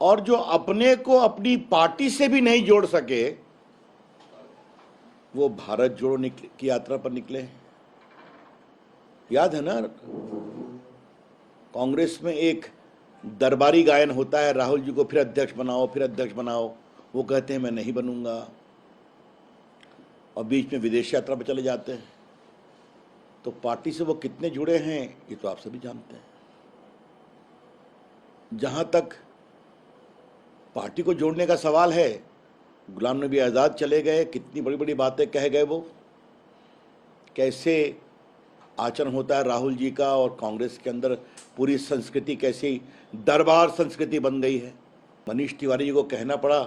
और जो अपने को अपनी पार्टी से भी नहीं जोड़ सके वो भारत जोड़ो की यात्रा पर निकले। याद है ना, कांग्रेस में एक दरबारी गायन होता है, राहुल जी को फिर अध्यक्ष बनाओ, फिर अध्यक्ष बनाओ। वो कहते हैं मैं नहीं बनूंगा, और बीच में विदेश यात्रा पर चले जाते हैं। तो पार्टी से वो कितने जुड़े हैं ये तो आप सभी जानते हैं। जहां तक पार्टी को जोड़ने का सवाल है, गुलाम नबी आज़ाद चले गए, कितनी बड़ी बड़ी बातें कह गए, वो कैसे आचरण होता है राहुल जी का, और कांग्रेस के अंदर पूरी संस्कृति कैसी दरबार संस्कृति बन गई है। मनीष तिवारी जी को कहना पड़ा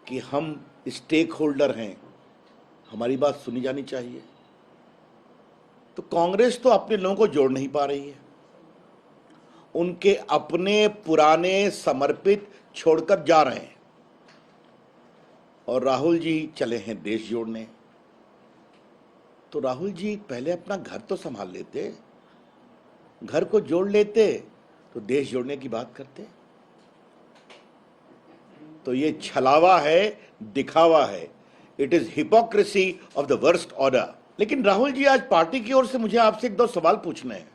कि हम स्टेक होल्डर हैं, हमारी बात सुनी जानी चाहिए। तो कांग्रेस तो अपने लोगों को जोड़ नहीं पा रही है, उनके अपने पुराने समर्पित छोड़कर जा रहे हैं, और राहुल जी चले हैं देश जोड़ने। तो राहुल जी पहले अपना घर तो संभाल लेते, घर को जोड़ लेते तो देश जोड़ने की बात करते। तो ये छलावा है, दिखावा है। It is hypocrisy of the worst order. लेकिन राहुल जी, आज पार्टी की ओर से मुझे आपसे एक दो सवाल पूछने हैं।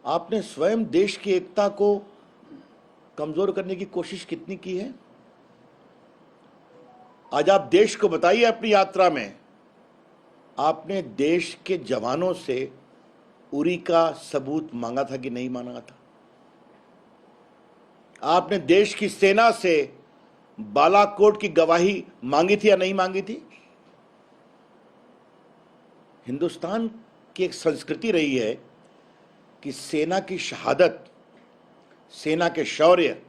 आपने स्वयं देश की एकता को कमजोर करने की कोशिश कितनी की है? आज आप देश को बताइए, अपनी यात्रा में आपने देश के जवानों से उरी का सबूत मांगा था कि नहीं मांगा था? आपने देश की सेना से बालाकोट की गवाही मांगी थी या नहीं मांगी थी? हिंदुस्तान की एक संस्कृति रही है कि सेना की शहादत, सेना के शौर्य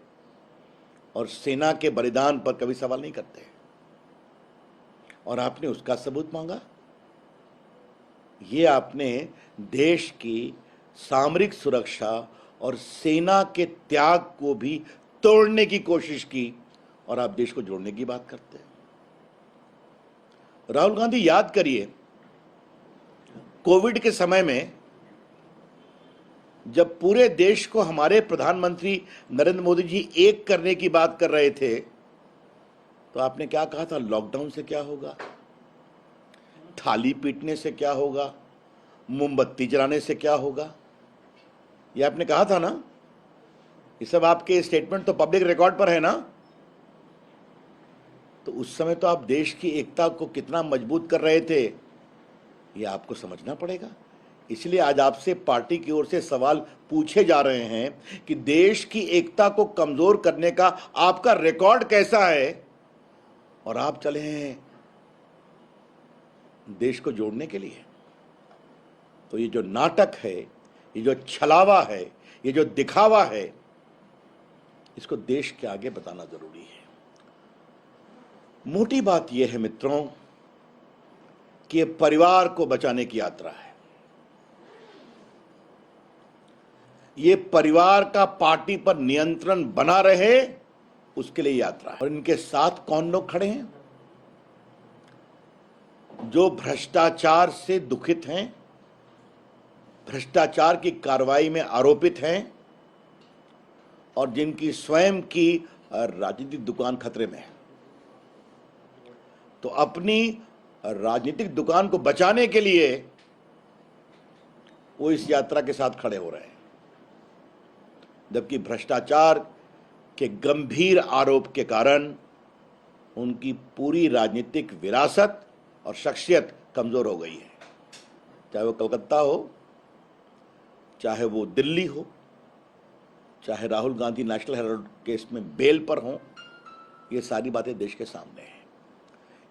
और सेना के बलिदान पर कभी सवाल नहीं करते, और आपने उसका सबूत मांगा। ये आपने देश की सामरिक सुरक्षा और सेना के त्याग को भी तोड़ने की कोशिश की, और आप देश को जोड़ने की बात करते हैं। राहुल गांधी, याद करिए, कोविड के समय में जब पूरे देश को हमारे प्रधानमंत्री नरेंद्र मोदी जी एक करने की बात कर रहे थे, तो आपने क्या कहा था? लॉकडाउन से क्या होगा, थाली पीटने से क्या होगा, मोमबत्ती जलाने से क्या होगा, ये आपने कहा था ना? ये सब आपके स्टेटमेंट तो पब्लिक रिकॉर्ड पर है ना? तो उस समय तो आप देश की एकता को कितना मजबूत कर रहे थे, ये आपको समझना पड़ेगा। इसलिए आज आपसे पार्टी की ओर से सवाल पूछे जा रहे हैं कि देश की एकता को कमजोर करने का आपका रिकॉर्ड कैसा है, और आप चले हैं देश को जोड़ने के लिए। तो ये जो नाटक है, ये जो छलावा है, ये जो दिखावा है, इसको देश के आगे बताना जरूरी है। मोटी बात यह है मित्रों कि ये परिवार को बचाने की यात्रा है। ये परिवार का पार्टी पर नियंत्रण बना रहे, उसके लिए यात्रा है। और इनके साथ कौन लोग खड़े हैं? जो भ्रष्टाचार से दुखित हैं, भ्रष्टाचार की कार्रवाई में आरोपित हैं, और जिनकी स्वयं की राजनीतिक दुकान खतरे में है। तो अपनी राजनीतिक दुकान को बचाने के लिए वो इस यात्रा के साथ खड़े हो रहे हैं, जबकि भ्रष्टाचार के गंभीर आरोप के कारण उनकी पूरी राजनीतिक विरासत और शख्सियत कमजोर हो गई है। चाहे वो कलकत्ता हो, चाहे वो दिल्ली हो, चाहे Rahul Gandhi national Herald case में बेल पर हों, ये सारी बातें देश के सामने हैं।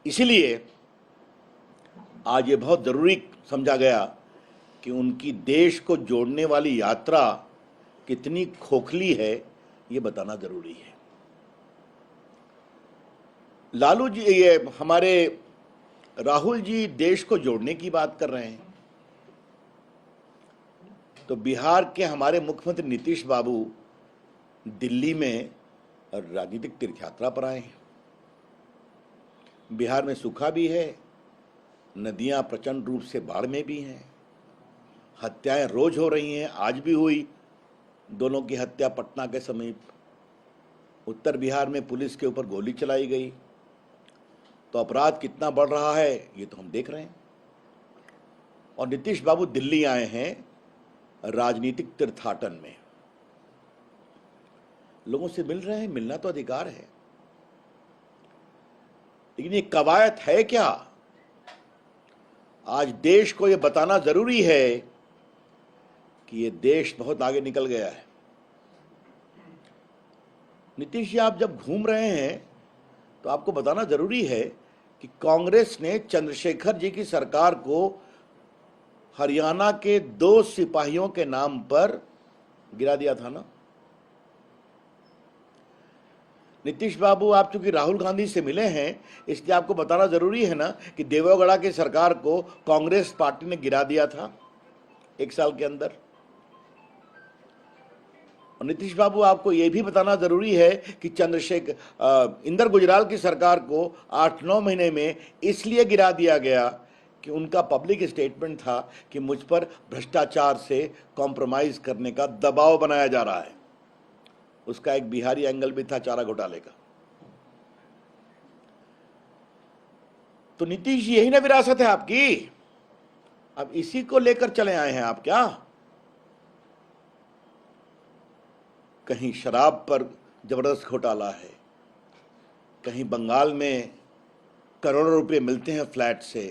इसीलिए आज ये बहुत जरूरी समझा गया कि उनकी देश को जोड़ने वाली यात्रा कितनी खोखली है, ये बताना जरूरी है। लालू जी, ये हमारे राहुल जी देश को जोड़ने की बात कर रहे हैं, तो बिहार के हमारे मुख्यमंत्री नीतीश बाबू दिल्ली में राजनीतिक तीर्थयात्रा पर आए हैं। बिहार में सूखा भी है, नदियां प्रचंड रूप से बाढ़ में भी हैं, हत्याएं रोज हो रही हैं, आज भी हुई दोनों की हत्या पटना के समीप। उत्तर बिहार में पुलिस के ऊपर गोली चलाई गई, तो अपराध कितना बढ़ रहा है ये तो हम देख रहे हैं। और नीतीश बाबू दिल्ली आए हैं राजनीतिक तीर्थाटन में, लोगों से मिल रहे हैं, मिलना तो अधिकार है, लेकिन ये कवायद है क्या? आज देश को ये बताना जरूरी है कि ये देश बहुत आगे निकल गया है। नीतीश जी, आप जब घूम रहे हैं तो आपको बताना जरूरी है कि कांग्रेस ने चंद्रशेखर जी की सरकार को हरियाणा के 2 सिपाहियों के नाम पर गिरा दिया था ना। नीतीश बाबू, आप चूंकि राहुल गांधी से मिले हैं इसलिए आपको बताना जरूरी है ना कि देवेगौड़ा की सरकार को कांग्रेस पार्टी ने गिरा दिया था 1 साल के अंदर। और नीतीश बाबू, आपको यह भी बताना जरूरी है कि इंदर गुजराल की सरकार को 8-9 महीने में इसलिए गिरा दिया गया कि उनका पब्लिक स्टेटमेंट था कि मुझ पर भ्रष्टाचार से कॉम्प्रोमाइज करने का दबाव बनाया जा रहा है। उसका एक बिहारी एंगल भी था, चारा घोटाले का। तो नीतीश जी, यही ना विरासत है आपकी? अब इसी को लेकर चले आए हैं आप क्या? कहीं शराब पर जबरदस्त घोटाला है, कहीं बंगाल में करोड़ों रुपए मिलते हैं फ्लैट से,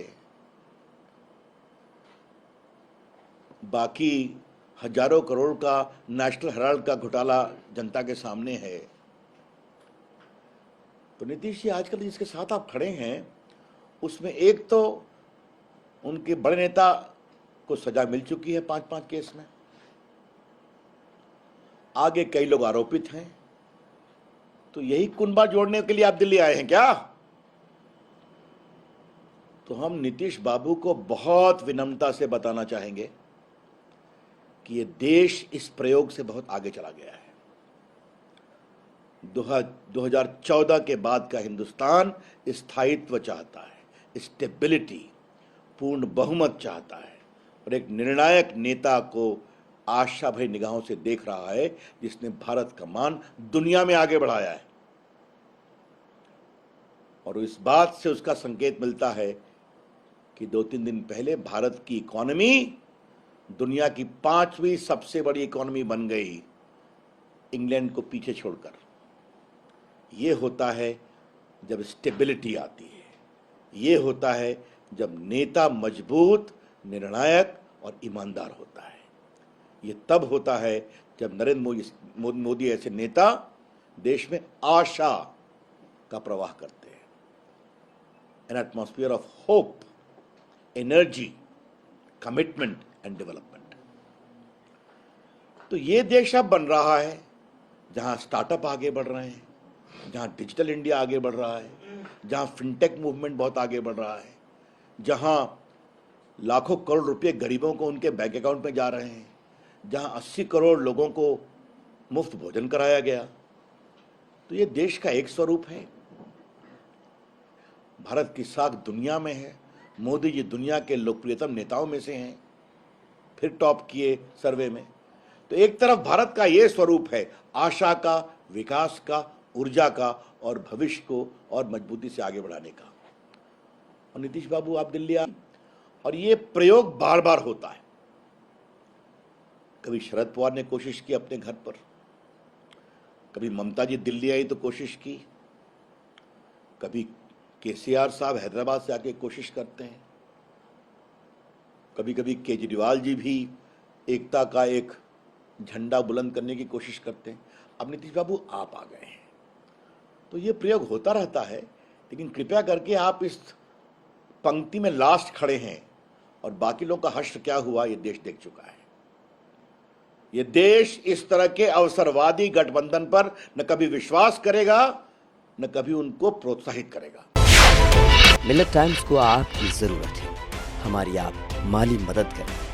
बाकी हजारों करोड़ का नेशनल हेराल्ड का घोटाला जनता के सामने है। तो नीतीश जी, आजकल जिसके साथ आप खड़े हैं उसमें एक तो उनके बड़े नेता को सजा मिल चुकी है 5-5 केस में, आगे कई लोग आरोपित हैं। तो यही कुनबा जोड़ने के लिए आप दिल्ली आए हैं क्या? तो हम नीतीश बाबू को बहुत विनम्रता से बताना चाहेंगे कि ये देश इस प्रयोग से बहुत आगे चला गया है। 2014 के बाद का हिंदुस्तान स्थायित्व चाहता है, स्टेबिलिटी, पूर्ण बहुमत चाहता है, और एक निर्णायक नेता को आशा भरी निगाहों से देख रहा है जिसने भारत का मान दुनिया में आगे बढ़ाया है। और इस बात से उसका संकेत मिलता है कि 2-3 दिन पहले भारत की इकोनॉमी दुनिया की 5वीं सबसे बड़ी इकोनॉमी बन गई, इंग्लैंड को पीछे छोड़कर। यह होता है जब स्टेबिलिटी आती है, यह होता है जब नेता मजबूत, निर्णायक और ईमानदार होता है। यह तब होता है जब नरेंद्र मोदी ऐसे नेता देश में आशा का प्रवाह करते हैं, N atmosphere of hope, energy, commitment and development. तो ये देश अब बन रहा है जहां स्टार्टअप आगे बढ़ रहे हैं, जहां डिजिटल इंडिया आगे बढ़ रहा है, जहां फिनटेक मूवमेंट बहुत आगे बढ़ रहा है, जहां लाखों करोड़ रुपए गरीबों को उनके बैंक अकाउंट में जा रहे हैं, जहां 80 करोड़ लोगों को मुफ्त भोजन कराया गया। तो ये देश का एक स्वरूप है। भारत की साख दुनिया में है। मोदी जी दुनिया के लोकप्रियतम नेताओं में से हैं, फिर टॉप किए सर्वे में। तो एक तरफ भारत का ये स्वरूप है आशा का, विकास का, ऊर्जा का और भविष्य को और मजबूती से आगे बढ़ाने का। और नीतीश बाबू, आप दिल्ली आए और ये प्रयोग बार बार होता है। कभी शरद पवार ने कोशिश की अपने घर पर, कभी ममता जी दिल्ली आई तो कोशिश की, कभी केसीआर साहब हैदराबाद से आके कोशिश करते हैं, कभी कभी केजरीवाल जी भी एकता का एक झंडा बुलंद करने की कोशिश करते हैं। अब नीतीश बाबू आप आ गए हैं, तो ये प्रयोग होता रहता है। लेकिन कृपया करके आप इस पंक्ति में लास्ट खड़े हैं और बाकी लोगों का हश्र क्या हुआ ये देश देख चुका है। ये देश इस तरह के अवसरवादी गठबंधन पर न कभी विश्वास करेगा, न कभी उनको प्रोत्साहित करेगा। मिलत टाइम्स को आपकी जरूरत है, हमारी आप माली मदद करें।